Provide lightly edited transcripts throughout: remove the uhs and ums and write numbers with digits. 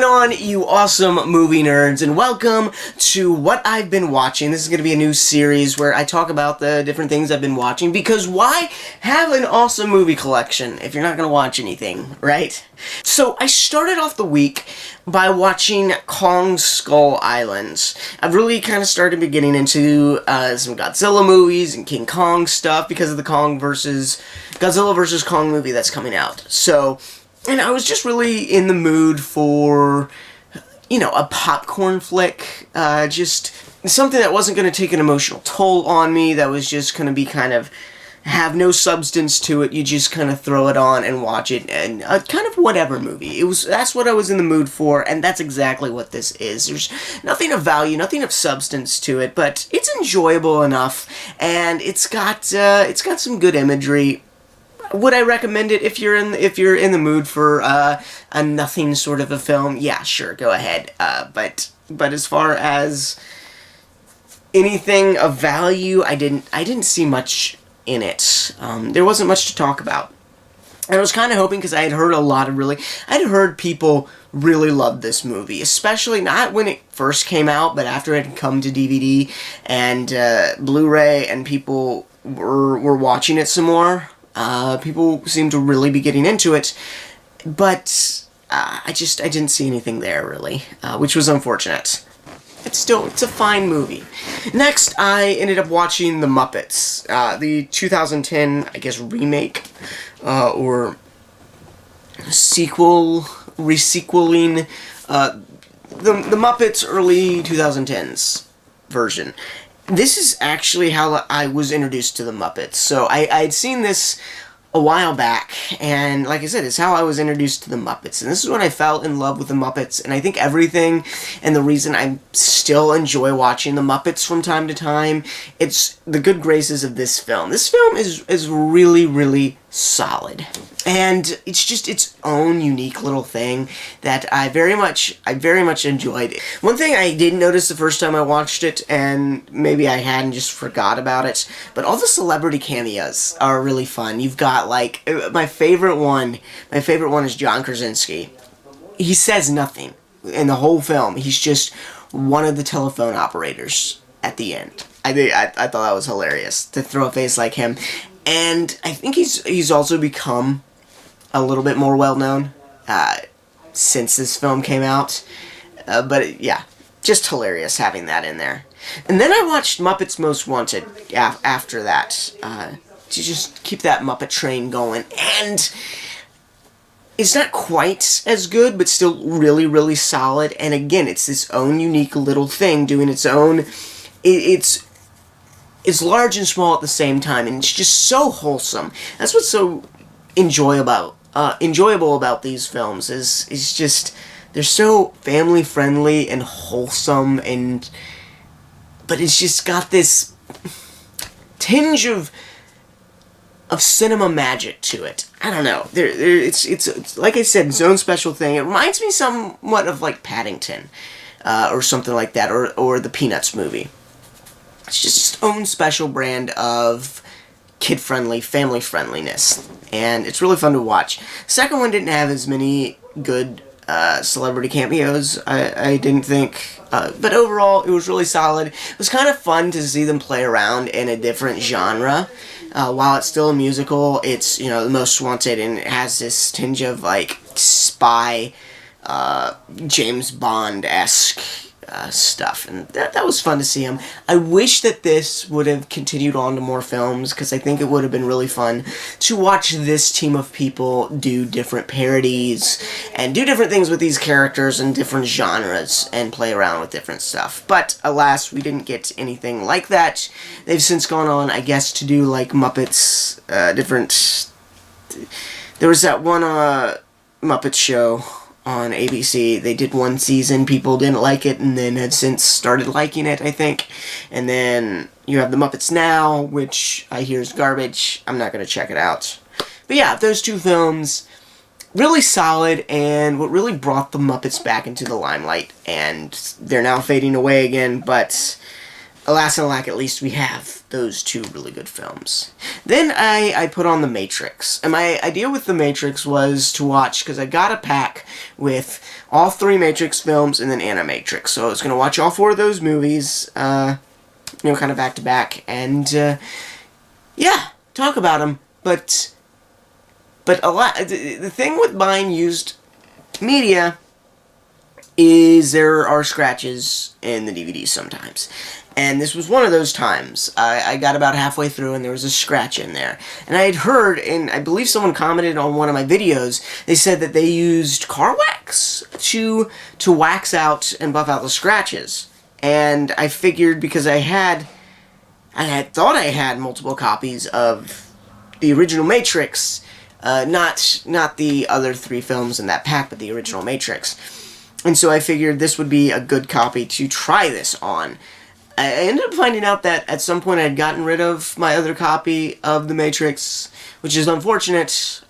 on, you awesome movie nerds, and welcome to What I've Been Watching. This is going to be a new series where I talk about the different things I've been watching, because why have an awesome movie collection if you're not going to watch anything, right? So I started off the week by watching Kong Skull Island. I've really kind of started getting into some Godzilla movies and King Kong stuff because of the Godzilla vs. Kong movie that's coming out. So, and I was just really in the mood for, you know, a popcorn flick, just something that wasn't going to take an emotional toll on me, that was just going to be kind of, have no substance to it. You just kind of throw it on and watch it, and kind of whatever movie. That's what I was in the mood for, and that's exactly what this is. There's nothing of value, nothing of substance to it, but it's enjoyable enough, and it's got some good imagery. Would I recommend it if you're in the mood for a nothing sort of a film? Yeah, sure, go ahead. But as far as anything of value, I didn't see much in it. There wasn't much to talk about. And I was kind of hoping, because I had heard people really love this movie, especially not when it first came out, but after it had come to DVD and Blu-ray, and people were watching it some more. People seem to really be getting into it, but I didn't see anything there, really, which was unfortunate. It's a fine movie. Next, I ended up watching The Muppets, the 2010, I guess, remake, or resequeling, the Muppets early 2010s version. This is actually how I was introduced to the Muppets. So I had seen this a while back, and like I said, it's how I was introduced to the Muppets. And this is when I fell in love with the Muppets, and I think everything, and the reason I still enjoy watching the Muppets from time to time, it's the good graces of this film. This film is really, really solid. And it's just its own unique little thing that I very much enjoyed. One thing I didn't notice the first time I watched it, and maybe I hadn't, just forgot about it, but all the celebrity cameos are really fun. You've got, like, my favorite one is John Krasinski. He says nothing in the whole film. He's just one of the telephone operators at the end. I thought that was hilarious, to throw a face like him. And I think he's also become a little bit more well-known since this film came out. But yeah, just hilarious having that in there. And then I watched Muppets Most Wanted after that, to just keep that Muppet train going. And it's not quite as good, but still really, really solid. And again, it's this own unique little thing doing its own. It's large and small at the same time, and it's just so wholesome. That's what's so enjoyable about these films, is just they're so family friendly and wholesome, but it's just got this tinge of cinema magic to it. I don't know. It's like I said, its own special thing. It reminds me somewhat of like Paddington, or something like that, or the Peanuts movie. It's just its own special brand of kid-friendly, family-friendliness, and it's really fun to watch. Second one didn't have as many good celebrity cameos, I didn't think, but overall, it was really solid. It was kind of fun to see them play around in a different genre. While it's still a musical, it's, you know, The Most Wanted, and it has this tinge of, like, spy, James Bond-esque stuff, and that was fun to see him. I wish that this would have continued on to more films, because I think it would have been really fun to watch this team of people do different parodies and do different things with these characters in different genres and play around with different stuff. But alas, we didn't get anything like that. They've since gone on, I guess, to do like Muppets, there was that one Muppet show on ABC. They did one season, people didn't like it, and then have since started liking it, I think. And then you have The Muppets Now, which I hear is garbage. I'm not going to check it out. But yeah, those two films, really solid, and what really brought the Muppets back into the limelight. And they're now fading away again, but alas and alack, at least we have those two really good films. Then I put on The Matrix. And my idea with The Matrix was to watch, because I got a pack with all 3 Matrix films and then Animatrix. So I was going to watch all 4 of those movies, kind of back to back. And, yeah, talk about them. But the thing with buying used media is there are scratches in the DVDs sometimes. And this was one of those times. I got about halfway through and there was a scratch in there. And I had heard, and I believe someone commented on one of my videos, they said that they used car wax to wax out and buff out the scratches. And I figured, because I had thought I had multiple copies of the original Matrix, not the other 3 films in that pack, but the original Matrix. And so I figured this would be a good copy to try this on. I ended up finding out that at some point I had gotten rid of my other copy of The Matrix, which is unfortunate,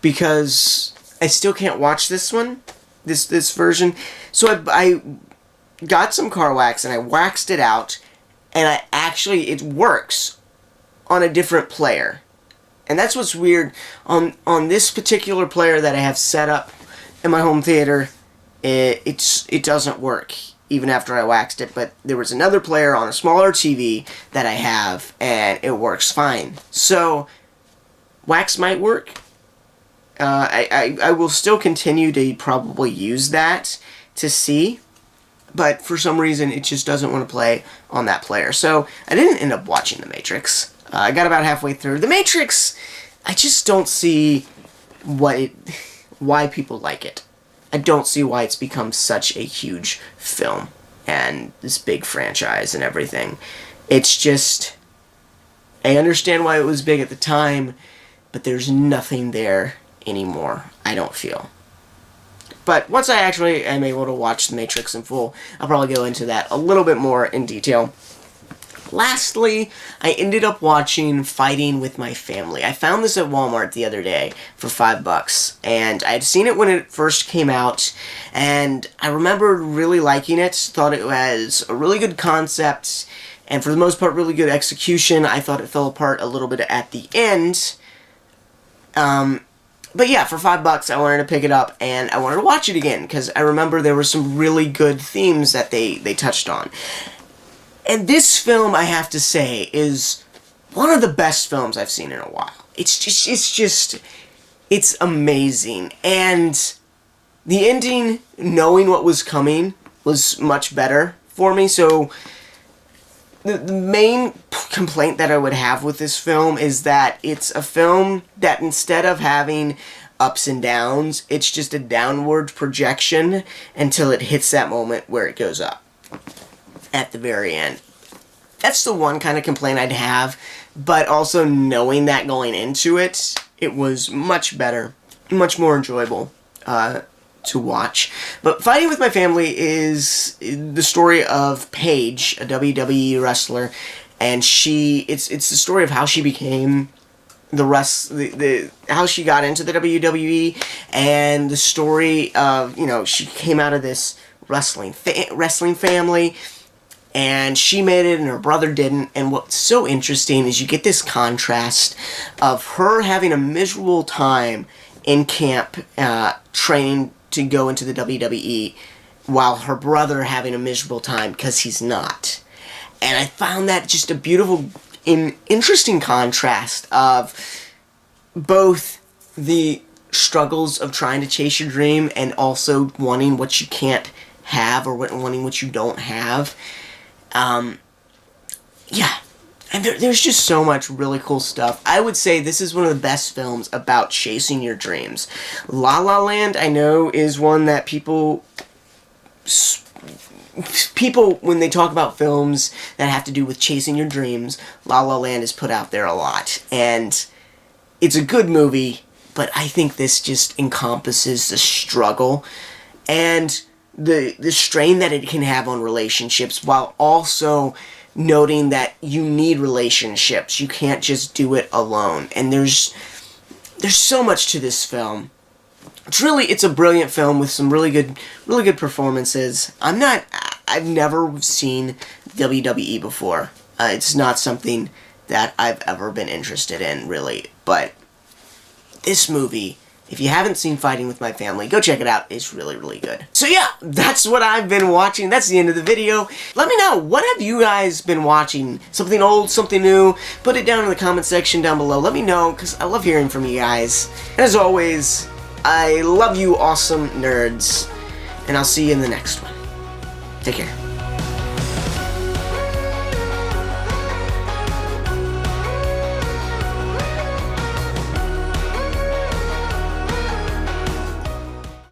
because I still can't watch this one, this version. So I got some car wax and I waxed it out, and it works on a different player. And that's what's weird. On this particular player that I have set up in my home theater, it doesn't work even after I waxed it. But there was another player on a smaller TV that I have, and it works fine. So wax might work. I will still continue to probably use that to see, but for some reason it just doesn't want to play on that player. So I didn't end up watching The Matrix. I got about halfway through. The Matrix, I just don't see why people like it. I don't see why it's become such a huge film and this big franchise and everything. It's just, I understand why it was big at the time, but there's nothing there anymore, I don't feel. But once I actually am able to watch The Matrix in full, I'll probably go into that a little bit more in detail. Lastly, I ended up watching Fighting with My Family. I found this at Walmart the other day for $5, and I had seen it when it first came out, and I remember really liking it, thought it was a really good concept, and for the most part, really good execution. I thought it fell apart a little bit at the end, but yeah, for $5, I wanted to pick it up, and I wanted to watch it again, because I remember there were some really good themes that they touched on. And this film, I have to say, is one of the best films I've seen in a while. It's amazing. And the ending, knowing what was coming, was much better for me. So the main complaint that I would have with this film is that it's a film that, instead of having ups and downs, it's just a downward projection until it hits that moment where it goes up at the very end. That's the one kind of complaint I'd have, but also knowing that going into it, it was much better, much more enjoyable to watch. But Fighting with My Family is the story of Paige, a WWE wrestler, and it's the story of how she became how she got into the WWE, and the story of, she came out of this wrestling family, and she made it and her brother didn't. And what's so interesting is you get this contrast of her having a miserable time in camp training to go into the WWE, while her brother having a miserable time because he's not. And I found that just a beautiful, interesting contrast of both the struggles of trying to chase your dream and also wanting what you can't have, or wanting what you don't have. Yeah, and there's just so much really cool stuff. I would say this is one of the best films about chasing your dreams. La La Land, I know, is one that people, when they talk about films that have to do with chasing your dreams, La La Land is put out there a lot. And it's a good movie, but I think this just encompasses the struggle and the strain that it can have on relationships, while also noting that you need relationships. You can't just do it alone. And there's so much to this film. It's a brilliant film with some really good performances. I I've never seen WWE before. It's not something that I've ever been interested in, really. But this movie, if you haven't seen Fighting With My Family, go check it out. It's really, really good. So yeah, that's what I've been watching. That's the end of the video. Let me know, what have you guys been watching? Something old, something new? Put it down in the comment section down below. Let me know, because I love hearing from you guys. And as always, I love you awesome nerds. And I'll see you in the next one. Take care.